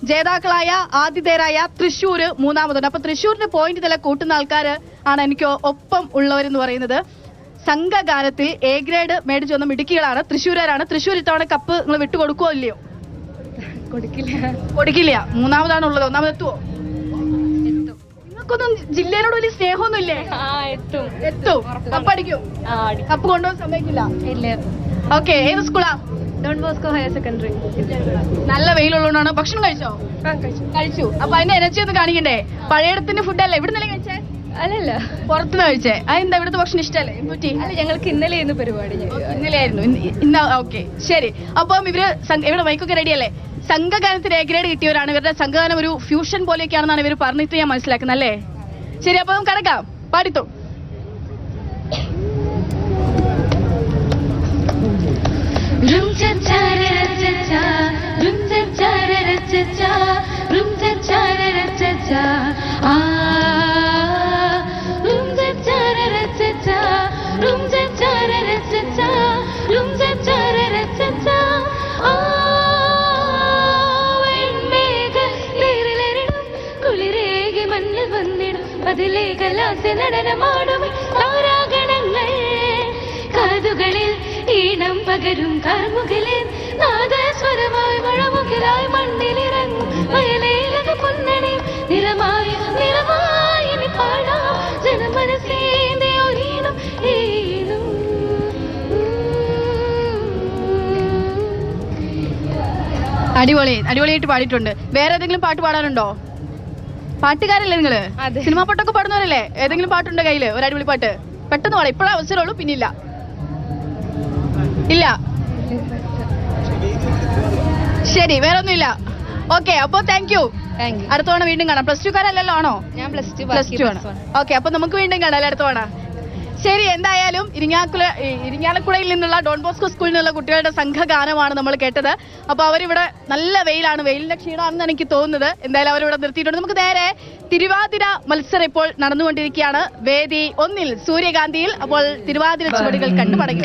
ജേതാക്കളായ ആതിഥേയരായ തൃശ്ശൂർ മൂന്നാമതുണ്ട്. അപ്പൊ തൃശ്ശൂരിന്റെ പോയിന്റ് നില കൂട്ടുന്ന ആൾക്കാർ ആണ് എനിക്ക് ഒപ്പം ഉള്ളവരെന്ന് പറയുന്നത്. സംഘഗാനത്തിൽ എ ഗ്രേഡ് മേടിച്ചു വന്ന മിടുക്കികളാണ് തൃശ്ശൂരാണ്. തൃശ്ശൂർ ഇത്തവണ കപ്പ് നിങ്ങൾ വിട്ടുകൊടുക്കുവോ ഇല്ലയോ? കൊടുക്കില്ല. മൂന്നാമതാണ് ഉള്ളത്. ഒന്നാമത് എത്തുവോ? നിങ്ങൾക്കൊന്നും ജില്ലയിലോട് വലിയ സ്നേഹമൊന്നും ഇല്ലേ? എത്തും. കപ്പ് അടിക്കും. കപ്പ് കൊണ്ടുപോകാൻ സമ്മതിക്കില്ല. ഓക്കെ, ഏത് സ്കൂളാ? Don Bosco higher secondary. നല്ല വെയിലുള്ളതുകൊണ്ടാണ്. ഭക്ഷണം കഴിച്ചോ? കഴിച്ചു. അപ്പൊ അതിന്റെ എനർജി ഒന്ന് കാണിക്കണ്ടേ? പഴയടത്തിന്റെ ഫുഡല്ലേ? ഇവിടെ നില കഴിച്ചേ? അല്ലല്ല, പുറത്തുനിന്ന് കഴിച്ചേ. അതെന്താ ഇവിടുത്തെ ഭക്ഷണം ഇഷ്ടല്ലേ? അല്ല, ഞങ്ങൾക്ക് ഇന്നലെ ആയിരുന്നു പരിപാടി. ഇന്നലെയായിരുന്നു. ഇന്ന് ഓക്കെ, ശരി. അപ്പം ഇവര് ഇവിടെ മൈക്കൊക്കെ റെഡിയല്ലേ? സംഘഗാനത്തിന് എ ഗ്രേഡ് കിട്ടിയവരാണ്. ഇവരുടെ സംഘഗാനം ഒരു ഫ്യൂഷൻ പോലെയൊക്കെയാണെന്നാണ് ഇവർ പറഞ്ഞിട്ട് ഞാൻ മനസ്സിലാക്കുന്നത് അല്ലേ? ശരി, അപ്പൊ നമുക്ക് കടക്കാം. പാടിത്തോ. അതിലെ കലാസ നടനമാടുമേ താരാഗണങ്ങൾ കാതുകളിൽ ഈണം പകരും കാർമുകിലിൽ നാദസ്വരമായി മഴമുകിലായി മണ്ണിലിറങ്ങും വയലേലക പൊന്നണി നിറമായി നിറമായി പാടാം ജനമനസ്സേന്റെ ഒരീണം ഈണം. അടിപൊളിയായിട്ട് പാടിയിട്ടുണ്ട്. വേറെ ഏതെങ്കിലും പാട്ട് പാടാനുണ്ടോ? പാട്ടുകാരല്ലേ നിങ്ങള്? സിനിമാ പാട്ടൊക്കെ പാടുന്നവരല്ലേ? ഏതെങ്കിലും പാട്ടുണ്ടോ കയ്യില്? ഒരു അടിപൊളി പാട്ട് പെട്ടെന്ന് പാടാം. ഇപ്പോഴേ അവസരമുള്ളൂ, പിന്നില്ല. ഇല്ല, ശരി, വേറെ ഒന്നുമില്ല. ഓക്കെ, അപ്പൊ താങ്ക് യു. അടുത്ത തവണ വീണ്ടും കാണാം. +2 കാരല്ലല്ലോ? ആണോ? ഞാൻ +2 ആണ്. ഓക്കെ, അപ്പൊ നമുക്ക് വീണ്ടും കാണാം അടുത്ത തവണ. ശരി, എന്തായാലും ഇരിങ്ങാലക്കുടയിൽ നിന്നുള്ള ഡോൺ ബോസ്കോ സ്കൂളിൽ നിന്നുള്ള കുട്ടികളുടെ സംഘഗാനമാണ് നമ്മൾ കേട്ടത്. അപ്പൊ അവരിവിടെ നല്ല വെയിലാണ്, വെയിലിന്റെ ക്ഷീണമാണെന്ന് എനിക്ക് തോന്നുന്നത്. എന്തായാലും അവരിവിടെ നിർത്തിയിട്ടുണ്ട്. നമുക്ക് നേരെ തിരുവാതിര മത്സരം ഇപ്പോൾ നടന്നുകൊണ്ടിരിക്കുകയാണ്. വേദി 1 സൂര്യകാന്തിയിൽ. അപ്പോൾ തിരുവാതിര ചുവടുകൾ കണ്ടു മടങ്ങി.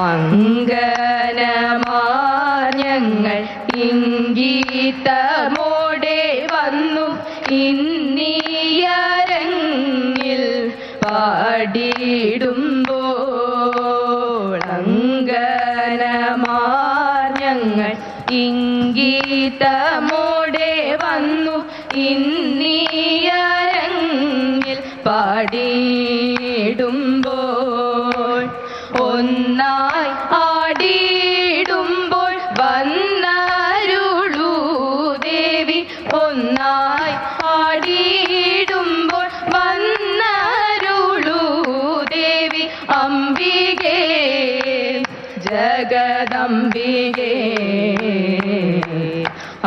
അങ്കനമാഞ്ഞങ്ങൾ ഇംഗീതമോടെ വന്നു ഇന്നിയരങ്ങിൽ പാടിയിടുമ്പോൾ അങ്കനമാഞ്ഞങ്ങൾ ഇംഗീതമോടെ വന്നു ഇന്നിയരങ്ങിൽ പാടിയിടുമ്പോൾ ഒന്നായി ആടിയിടുമ്പോൾ വന്നരുളൂ ദേവി ഒന്നായി ആടിയിടുമ്പോൾ വന്നരുളൂ ദേവി അംബികേ ജഗദംബികേ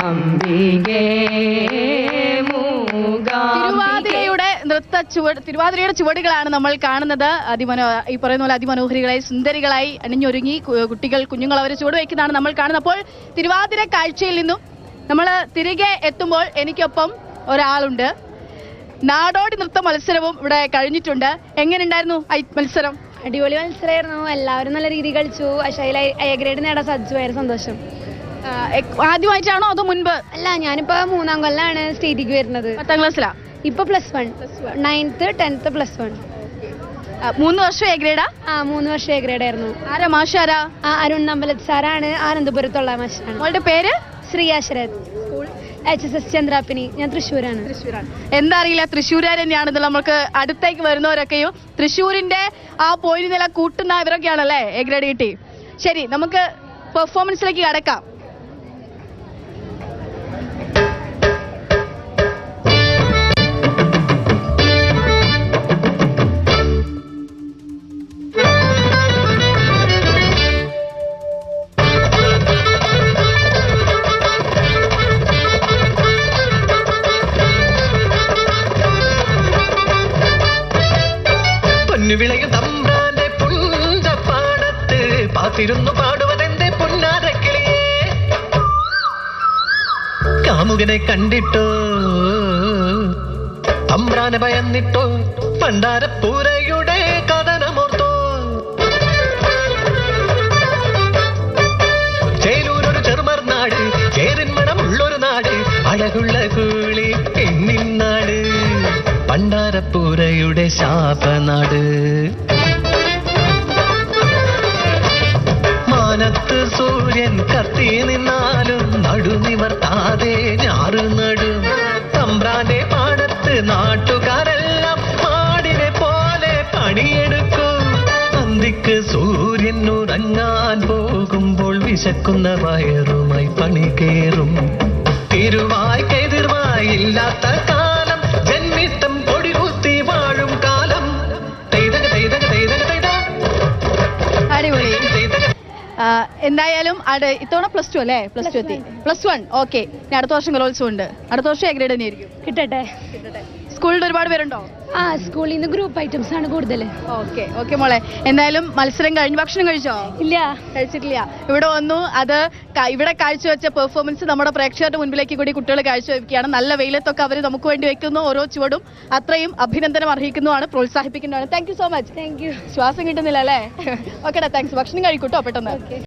അംബികേ തിരുവാതിരയുടെ ചുവടുകളാണ് നമ്മൾ കാണുന്നത്. ഈ പറയുന്ന പോലെ അതിമനോഹരികളായി സുന്ദരികളായി അണിഞ്ഞൊരുങ്ങി കുഞ്ഞുങ്ങൾ അവരെ ചുവട് വയ്ക്കുന്നതാണ് നമ്മൾ കാണുന്നത്. അപ്പോൾ തിരുവാതിര കാഴ്ചയിൽ നിന്നും നമ്മൾ തിരികെ എത്തുമ്പോൾ എനിക്കൊപ്പം ഒരാളുണ്ട്. നാടോടി നൃത്ത മത്സരവും ഇവിടെ കഴിഞ്ഞിട്ടുണ്ട്. എങ്ങനെയുണ്ടായിരുന്നു മത്സരം? അടിപൊളി മത്സരമായിരുന്നു. എല്ലാവരും നല്ല രീതിയിൽ കളിച്ചു. അശൈല എ ഗ്രേഡ് നേടാൻ സാധിച്ചു. ഭയങ്കര സന്തോഷം. ആദ്യമായിട്ടാണോ അതോ മുൻപ്? അല്ല, ഞാനിപ്പോ 3ാം കൊല്ലാണ് സ്റ്റേറ്റിലേക്ക് വരുന്നത്. 10ാം ക്ലാസ്സിലാ? ഇപ്പൊ +1, 9th 10th +1. 3 വർഷം എ ഗ്രേഡാ? 3 വർഷം എ ഗ്രേഡ് ആയിരുന്നു. ആരാ മാഷാരാ? അരുൺ നമ്പലത്ത് സാറാണ്. ആനന്ദപുരത്തുള്ള മാഷാണ്. അവളുടെ പേര്? ശ്രീയ ശരത്. HSS ചന്ദ്രാപ്പിനി. ഞാൻ തൃശ്ശൂരാണ്. എന്താ അറിയില്ല, തൃശ്ശൂരാർ തന്നെയാണെന്ന് നമുക്ക് അടുത്തേക്ക് വരുന്നവരൊക്കെയും തൃശ്ശൂരിന്റെ ആ പോയിന്റ് നില കൂട്ടുന്ന ഇവരൊക്കെയാണല്ലേ എ ഗ്രേഡ് കിട്ടി. ശരി, നമുക്ക് പെർഫോമൻസിലേക്ക് കടക്കാം. വിളയും തമ്പ്രാന്റെ പുഞ്ചപ്പാടത്ത് പാത്തിരുന്നു പാടുവതെന്റെ പൊന്നാരക്കിളിയേ. കാമുകനെ കണ്ടിട്ടോ തമ്പ്രാനെ ഭയന്നിട്ടോ പണ്ടാരപ്പൂരയുടെ കഥനമോർത്തോ. ചേലൂരൊരു ചെറുമർനാട് പണ്ടാരപ്പൂരയുടെ ശാപനാട്. മാനത്ത് സൂര്യൻ കത്തി നിന്നാലും നടുനിവർത്താതെ ഞാറ് നടും. തമ്പ്രാന്റെ പാടത്ത് നാട്ടുകാരെല്ലാം മാടിനെ പോലെ പണിയെടുക്കും. അന്തിക്ക് സൂര്യൻ ഉറങ്ങാൻ പോകുമ്പോൾ വിശക്കുന്ന വയറുമായി പണി കേറും. തിരുവായ്ക്കെതിർവായി ഇല്ലാത്ത കാലം, ജന്മിത്തം കൊടികുത്തി വാഴും കാലം. തെയ്തക തെയ്തക തെയ്തക തെയ്ത അടിപൊളി. തെയ്തക. എന്തായാലും ഇത്തവണ പ്ലസ് ടു അല്ലേ? പ്ലസ് ടു എത്തി. +1. ഓക്കെ. ഇനി അടുത്ത വർഷം കലോത്സവം ഉണ്ട്. അടുത്ത വർഷം എ ഗ്രേഡ് തന്നെയായിരിക്കും. കിട്ടട്ടെ. സ്കൂളിൽ ഒരുപാട് പേരുണ്ടോ? ആ, സ്കൂളിൽ നിന്ന് ഗ്രൂപ്പ് ഐറ്റംസ് ആണ് കൂടുതൽ. ഓക്കെ ഓക്കെ മോളെ, എന്തായാലും മത്സരം കഴിഞ്ഞ് ഭക്ഷണം കഴിച്ചോ? ഇല്ല, കഴിച്ചിട്ടില്ല. ഇവിടെ വന്നു. അത് ഇവിടെ കാഴ്ചവെച്ച പെർഫോമൻസ് നമ്മുടെ പ്രേക്ഷകരുടെ മുൻപിലേക്ക് കൂടി കുട്ടികൾ കാഴ്ചവെക്കുകയാണ്. നല്ല വെയിലത്തൊക്കെ അവർ നമുക്ക് വേണ്ടി വെക്കുന്ന ഓരോ ചുവടും അത്രയും അഭിനന്ദനം അർഹിക്കുന്നതാണ്, പ്രോത്സാഹിപ്പിക്കുന്നതാണ്. Thank you so much. Thank you. ശ്വാസം കിട്ടുന്നില്ല അല്ലേ? ഓക്കെടാ, താങ്ക്സ്. ഭക്ഷണം കഴിക്കൂട്ടോ പെട്ടെന്ന്.